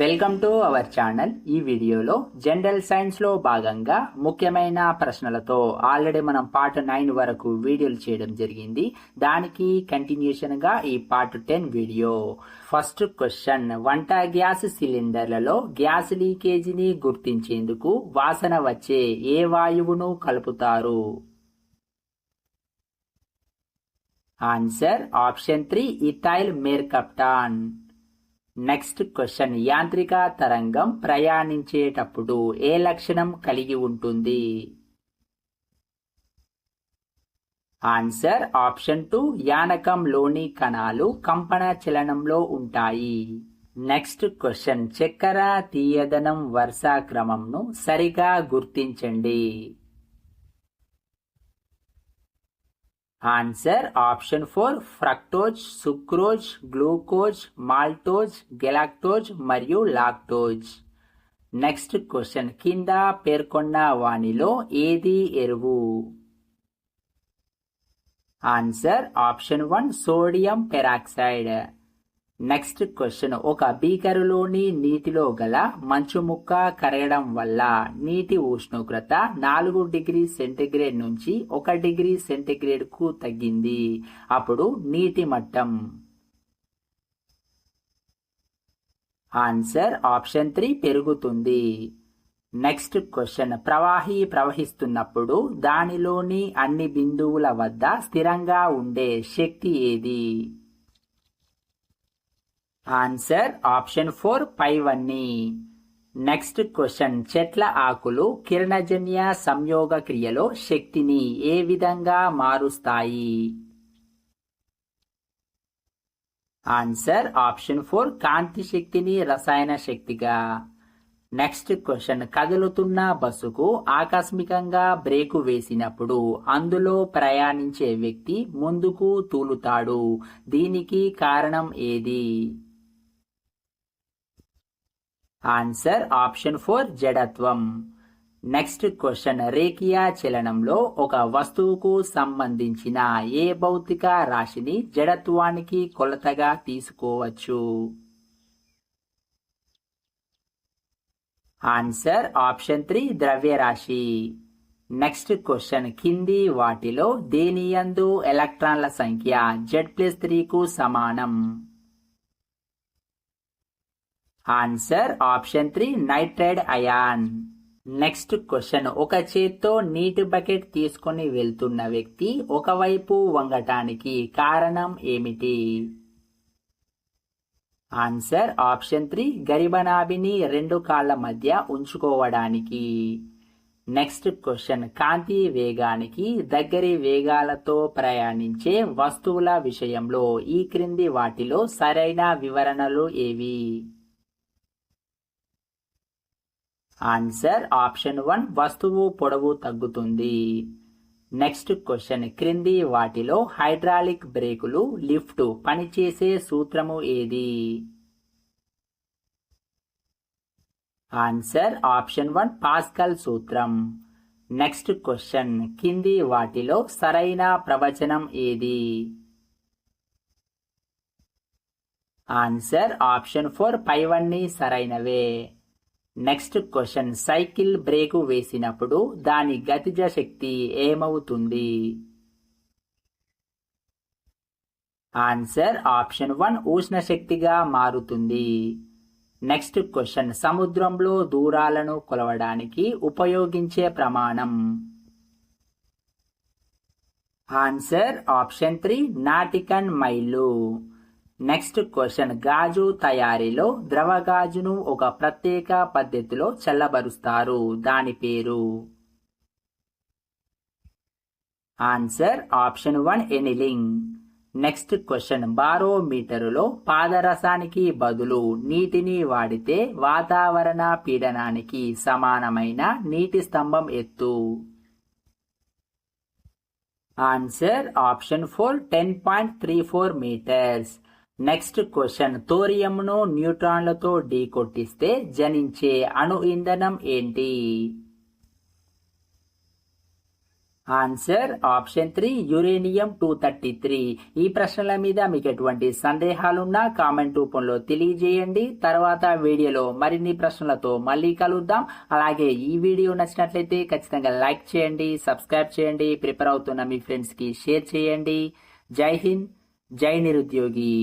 Welcome to our channel. ఈ వీడియోలో general science లో భాగంగా ముఖ్యమైన ప్రశ్నలతో ఆల్రెడీ మనం పార్ట్ 9 వరకు వీడియోలు చేయడం జరిగింది. దానికి కంటిన్యూషన్ గా ఈ పార్ట్ 10 వీడియో. ఫస్ట్ క్వశ్చన్, వంట గ్యాస్ సిలిండర్లలో గ్యాస్ లీకేజీని గుర్తించేందుకు వాసన వచ్చే ఏ వాయువును కలుపుతారు? Answer option 3 ethyl mercaptan. Next question, యాంత్రిక తరంగం ప్రయాణించేటప్పుడు ఏ లక్షణం కలిగి ఉంటుంది? ఆన్సర్ ఆప్షన్ 2 యానకంలోని కణాలు కంపన చలనంలో ఉంటాయి. నెక్స్ట్ క్వశ్చన్, చక్కెర తీయదనం వరుస క్రమంను సరిగా గుర్తించండి. Answer option 4 fructose, sucrose, glucose, maltose, galactose మరియు లాక్టోజ్. నెక్స్ట్ క్వశ్చన్, కింద పేర్కొన్న వానిలో ఏది ఎరువు? Answer option 1 sodium peroxide. Next question, ఒక బీకరులోని నీటిలో గల మంచు ముక్క కరగడం వల్ల నీటి ఉష్ణోగ్రత 4 డిగ్రీ సెంటీగ్రేడ్ నుంచి 1 డిగ్రీ సెంటీగ్రేడ్ కు తగ్గింది. అప్పుడు నీటి మట్టం? ఆన్సర్ ఆప్షన్ 3 పెరుగుతుంది. నెక్స్ట్ క్వశ్చన్, ప్రవాహి ప్రవహిస్తున్నప్పుడు దానిలోని అన్ని బిందువుల వద్ద స్థిరంగా ఉండే శక్తి ఏది? ఆన్సర్ ఆప్షన్ 4 పైవన్నీ. నెక్స్ట్ క్వశ్చన్, చెట్ల ఆకులు కిరణజన్య సంయోగ క్రియలో శక్తిని ఏ విధంగా మారుస్తాయి? ఆన్సర్ ఆప్షన్ 4 కాంతి శక్తిని రసాయన శక్తిగా. నెక్స్ట్ క్వశ్చన్, కదులుతున్న బస్సుకు ఆకస్మికంగా బ్రేకు వేసినప్పుడు అందులో ప్రయాణించే వ్యక్తి ముందుకు తూలుతాడు. దీనికి కారణం ఏది? Answer option 4 జడత్వం. నెక్స్ట్ క్వశ్చన్, రేఖీయ చలనంలో ఒక వస్తువుకు సంబంధించిన ఏ భౌతిక రాశిని జడత్వానికి కొలతగా తీసుకోవచ్చు? ఆన్సర్ ఆప్షన్ 3 ద్రవ్యరాశి. నెక్స్ట్ క్వశ్చన్, కింది వాటిలో దేనియందు ఎలక్ట్రాన్ల సంఖ్య Z+3 కు సమానం? Answer option 3 nitride ion. Next question, ఒక చేత్తో నీటి బకెట్ తీసుకొని వెళ్తున్న వ్యక్తి ఒకవైపు వంగటానికి కారణం ఏమిటి? ఆన్సర్ ఆప్షన్ 3 గరిబనాభిని 2 కాళ్ల మధ్య ఉంచుకోవడానికి. నెక్స్ట్ క్వశ్చన్, కాంతి వేగానికి దగ్గరి వేగాలతో ప్రయాణించే వస్తువుల విషయంలో ఈ క్రింది వాటిలో సరైన వివరణలు ఏవి? ఆన్సర్ ఆప్షన్ 1 వస్తువు పొడవు తగ్గుతుంది. నెక్స్ట్ క్వశ్చన్, క్రింది వాటిలో హైడ్రాలిక్ బ్రేకులు లిఫ్ట్ పనిచేసే సూత్రము ఏది? ఆన్సర్ ఆప్షన్ 1 పాస్కల్ సూత్రం. నెక్స్ట్ క్వశ్చన్, కింది వాటిలో సరైన ప్రవచనం ఏది? ఆన్సర్ ఆప్షన్ 4 పైవన్నీ సరైనవే. నెక్స్ట్ క్వశ్చన్, సైకిల్ బ్రేకు వేసినప్పుడు దాని గతిజ శక్తి ఏమవుతుంది? ఆన్సర్ ఆప్షన్ 1 ఉష్ణ శక్తిగా మారుతుంది. నెక్స్ట్ క్వశ్చన్, సముద్రంలో దూరాలను కొలవడానికి ఉపయోగించే ప్రమాణం? ఆన్సర్ ఆప్షన్ 3 నాటికన్ మైళ్ళు. నెక్స్ట్ క్వశ్చన్, గాజు తయారీలో ద్రవ గాజును ఒక ప్రత్యేక పద్ధతిలో చల్లబరుస్తారు. దాని పేరు? Answer option 1 annealing. Next question, బారోమీటరులో పాదరసానికి బదులు నీటిని వాడితే వాతావరణ పీడనానికి సమానమైన నీటి స్తంభం ఎత్తు? Answer option 4 10.34 metres. Next question, థోరియంను న్యూట్రాన్లతో ఢీకొట్టిస్తే జనించే అణు ఇంధనం ఏంటి? Answer option 3 uranium 233. ఈ ప్రశ్నల మీద మీకు ఎటువంటి సందేహాలున్నా కామెంట్ రూపంలో తెలియజేయండి. తర్వాత వీడియోలో మరిన్ని ప్రశ్నలతో మళ్ళీ కలుద్దాం. అలాగే ఈ వీడియో నచ్చినట్లయితే ఖచ్చితంగా లైక్ చేయండి, సబ్స్క్రైబ్ చేయండి, ప్రిపేర్ అవుతున్న మీ ఫ్రెండ్స్ కి షేర్ చేయండి. జై హింద్, జై నిరుద్యోగి.